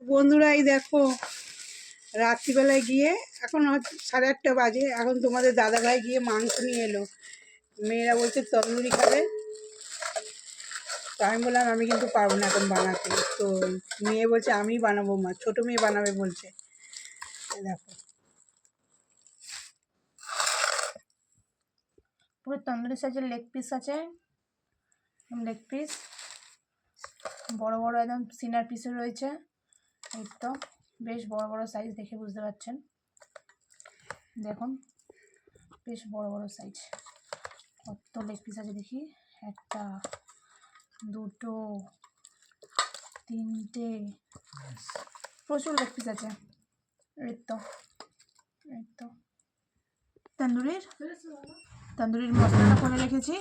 বন্ধুরা এই দেখো, রাত্রিবেলায় গিয়ে এখন 8:30 বাজে, এখন তোমাদের দাদাভাই গিয়ে মাংস নিয়ে এলো। মেয়েরা বলছে তন্দুরি খাবে, তো আমি বললাম আমি কিন্তু পারবো না এখন বানাতে। তো মেয়ে বলছে আমি বানাবো, মা ছোটো মেয়ে বানাবে বলছে। দেখো পুরো তন্দুরি সাইজের লেগ পিস আছে, লেগ পিস বড় বড় একদম সিনার পিসে রয়েছে। এই তো বেশ বড় বড় সাইজ, দেখে বুঝতে পারছেন। দেখুন বেশ বড় বড় সাইজ। কত লেগ পিস আছে দেখি, একটা, দুটো, তিনটে, প্রচুর লেগ পিস আছে। এই তো তন্দুরির মশলাটা করে রেখেছি।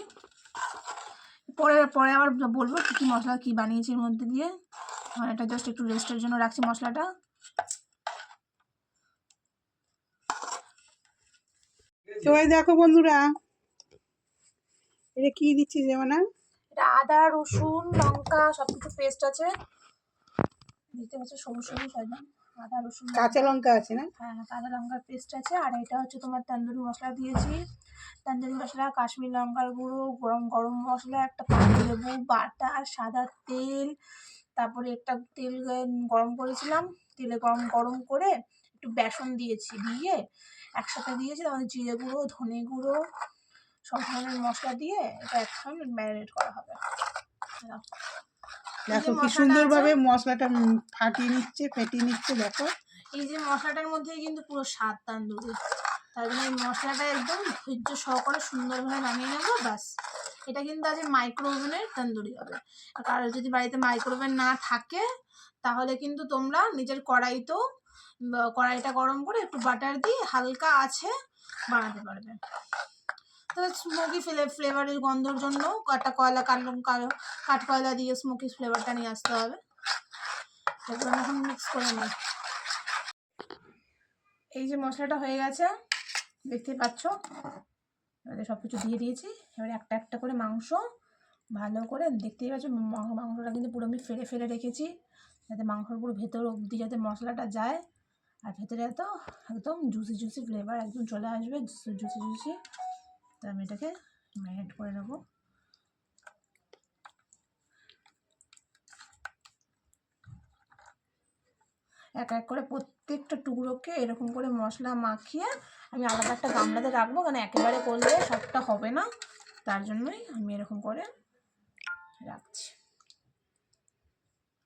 পরে আবার বলবো কী মশলা কী বানিয়েছি এর মধ্যে দিয়ে। এটা জাস্ট একটু রেস্টের জন্য রাখছি মশলাটা। তো এই দেখো বন্ধুরা, এটা কি দিচ্ছি যেমন এটা আদা রসুন লঙ্কা সব কিছু পেস্ট আছে, দেখতে পাচ্ছ সবুজ সবুজ একদম। আদা রসুন কাঁচা লঙ্কা আছে না? হ্যাঁ, কাঁচা লঙ্কার পেস্ট আছে। আর এটা হচ্ছে তোমার তন্দুরি মশলা দিয়েছি, তন্দুরি মশলা, কাশ্মীর লঙ্কার গুঁড়ো, গরম মশলা, একটা পাতি লেবু, বাটার, সাদা তেল, তারপরে একটা তেল গরম করেছিলাম, তেলে গরম করে একটু বেসন দিয়েছি, দিয়ে একসাথে দিয়েছি। তারপরে জিরে গুঁড়ো, ধনে গুঁড়ো, সব ধরনের মশলা দিয়ে এটা একসঙ্গে ম্যারিনেট করা হবে। দেখো কি সুন্দরভাবে মশলাটা ফেটিয়ে নিচ্ছে। দেখো এই যে মশলাটার মধ্যেই কিন্তু পুরো স্বাদ তন্দুরি, তাই জন্য এই মশলাটা একদম ধৈর্য সহকারে সুন্দরভাবে বানিয়ে নেবো, ব্যাস। এটা কিন্তু আজ মাইক্রো ওভেনের তন্দুরি হবে। কারণ যদি বাড়িতে মাইক্রো ওভেন না থাকে তাহলে কিন্তু তোমরা নিজের কড়াইটা গরম করে একটু বাটার দিয়ে হালকা আছে বানাতে পারবে। তো স্মোকি ফ্লেভারের গন্ধর জন্য একটা কাঠ কয়লা দিয়ে স্মোকি ফ্লেভারটা নিয়ে আসতে হবে। সেগুলো এখন মিক্স করে নিই। এই যে মশলাটা হয়ে গেছে, দেখতেই পাচ্ছ। এবারে সব কিছু দিয়ে দিয়েছি। এবারে একটা একটা করে মাংস ভালো করে, দেখতেই পাচ্ছ মাংসটা কিন্তু পুরো আমি ফেলে রেখেছি, যাতে মাংসর পুরো ভেতর অবধি যাতে মশলাটা যায়, আর ভেতরে তো একদম জুসি ফ্লেভার একদম চলে আসবে, জুসি। তো আমি এটাকে ম্যারিনেট করে নেবো। এক এক করে প্রত্যেকটা টুকরোকে এরকম করে মশলা মাখিয়ে আমি আলাদা একটা গামলাতে রাখবো, কারণ একেবারে করলে সবটা হবে না, তার জন্যই আমি এরকম করে রাখছি।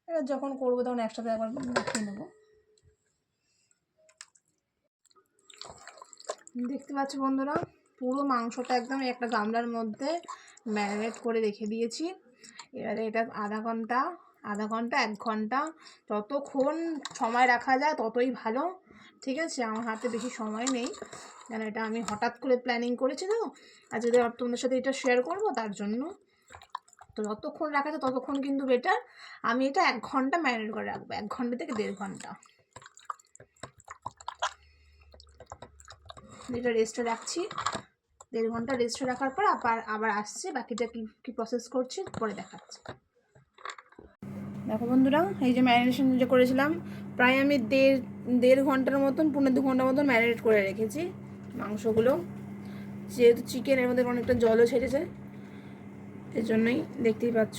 এবার যখন করবো তখন একসাথে একবার মাখিয়ে নেবো। দেখতে পাচ্ছ বন্ধুরা, পুরো মাংসটা একদম একটা গামলার মধ্যে ম্যারিনেট করে রেখে দিয়েছি। এবারে এটা আধা ঘন্টা 1 ঘন্টা যতক্ষণ সময় রাখা যায় ততই ভালো, ঠিক আছে। আমার হাতে বেশি সময় নেই, কেন এটা আমি হঠাৎ করে প্ল্যানিং করেছি, তো আর যদি তোমাদের সাথে এটা শেয়ার করবো তার জন্য। তো যতক্ষণ রাখা যায় ততক্ষণ কিন্তু বেটার। আমি এটা 1 ঘন্টা ম্যারিনেট করে রাখবো, 1 ঘন্টা থেকে 1.5 ঘন্টা। এটা রেস্টে রাখছি, 1.5 ঘন্টা রেস্টে রাখার পর আবার আসছে, বাকিটা কি প্রসেস করছি পরে দেখাচ্ছি। দেখো বন্ধুরা, এই যে ম্যারিনেশন যে করেছিলাম, প্রায় আমি দেড় ঘন্টার মতন, 1.5-2 ঘন্টার মতন ম্যারিনেট করে রেখেছি মাংসগুলো। যেহেতু চিকেনের মধ্যে অনেকটা জলও ছেড়েছে, এর জন্যই দেখতেই পাচ্ছ।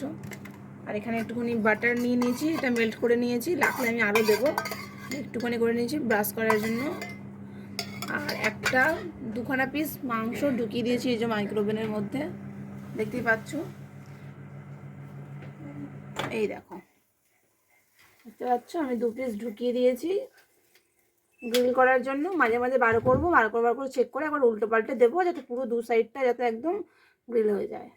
আর এখানে একটুখানি বাটার নিয়ে নিয়েছি, এটা মেল্ট করে নিয়েছি, লাগলে আমি আরও দেবো, একটুখানি করে নিয়েছি ব্রাশ করার জন্য। আর একটা 2খানা পিস মাংস ঢুকিয়ে দিয়েছি এই যে মাইক্রোওভেনের মধ্যে, দেখতেই পাচ্ছ। এই দেখো, দেখতে পাচ্ছ আমি 2 পিস ঢুকিয়ে দিয়েছি গ্রিল করার জন্য। মাঝে মাঝে বার করে চেক করে আবার উল্টো পাল্টে দেবো, যাতে পুরো 2 সাইডটা যাতে একদম গ্রিল হয়ে যায়।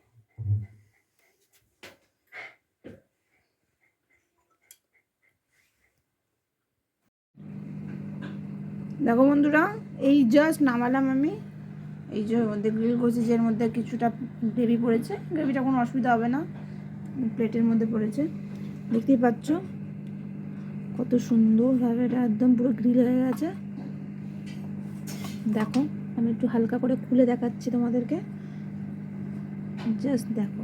দেখো বন্ধুরা, এই জাস্ট নামালাম আমি, এই যে মধ্যে গ্রিল করছি, যে এর মধ্যে কিছুটা গ্রেভি পড়েছে, গ্রেভিটা কোনো অসুবিধা হবে না, প্লেটের মধ্যে পড়েছে, দেখতেই পাচ্ছ কত সুন্দরভাবে এটা একদম পুরো গ্রিল হয়ে গেছে। দেখো আমি একটু হালকা করে খুলে দেখাচ্ছি তোমাদেরকে, জাস্ট দেখো,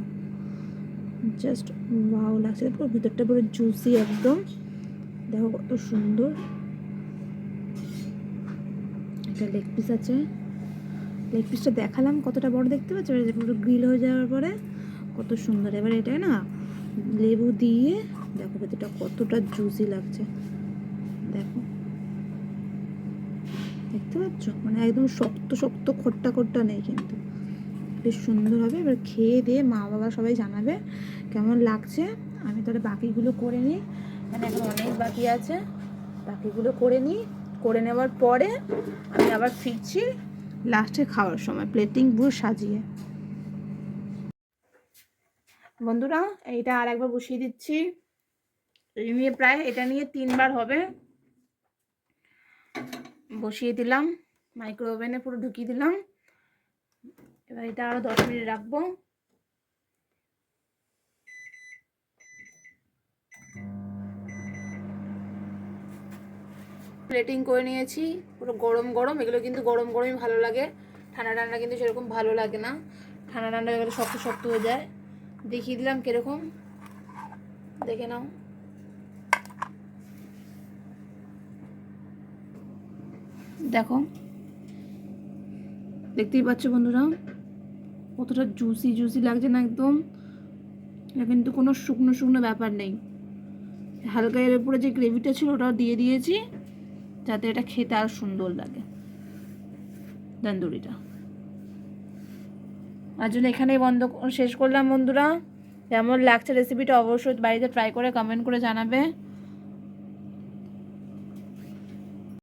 জাস্ট ওয়াও লাগছে, পুরো ভিতরটা পুরো জুসি একদম। দেখো কত সুন্দর। এটা লেগ পিস আছে, লেগ পিসটা দেখালাম কতটা বড় দেখতে পাচ্ছ, পুরো গ্রিল হয়ে যাওয়ার পরে কত সুন্দর। এবার এটা না লেবু দিয়ে দেখো ভেতরটা কতটা জুসি লাগছে, দেখো দেখতে পাচ্ছ, মানে একদম শক্ত শক্ত খোট্টা খোট্টা নেই, কিন্তু বেশ সুন্দর হবে। এবার খেয়ে দিয়ে মা বাবা সবাই জানাবে কেমন লাগছে। আমি তাহলে বাকিগুলো করে নিই, মানে এখন অনেক বাকি আছে, বাকিগুলো করে নিই। করে নেওয়ার পরে আমি আবার ফিরছি লাস্টে খাওয়ার সময় প্লেটিং পুরো সাজিয়ে। বন্ধুরা এইটা আর একবার বসিয়ে দিচ্ছি, এই নিয়ে প্রায় এটা নিয়ে 3 বার হবে। বসিয়ে দিলাম, মাইক্রো ওভেনে পুরো ঢুকিয়ে দিলাম। এবার এটা আরো 10 মিনিট রাখবো। প্লেটিং করে নিয়েছি, পুরো গরম গরম। এগুলো কিন্তু গরম গরমই ভালো লাগে, ঠান্ডা ঠান্ডা কিন্তু সেরকম ভালো লাগে না। ঠান্ডা ঠান্ডা এগুলো শক্ত শক্ত হয়ে যায়। দেখিয়ে দিলাম কিরকম, দেখে নাও। দেখো দেখতেই পাচ্ছ বন্ধুরা কতটা জুসি জুসি লাগছে না একদম। এটা কিন্তু কোনো শুকনো শুকনো ব্যাপার নেই, হালকা এর উপরে যে গ্রেভিটা ছিল ওটাও দিয়ে দিয়েছি যাতে এটা খেতে আর সুন্দর লাগে তন্দুরিটা। আর জন্য এখানেই শেষ করলাম বন্ধুরা। কেমন লাগছে রেসিপিটা অবশ্যই বাড়িতে ট্রাই করে কমেন্ট করে জানাবে।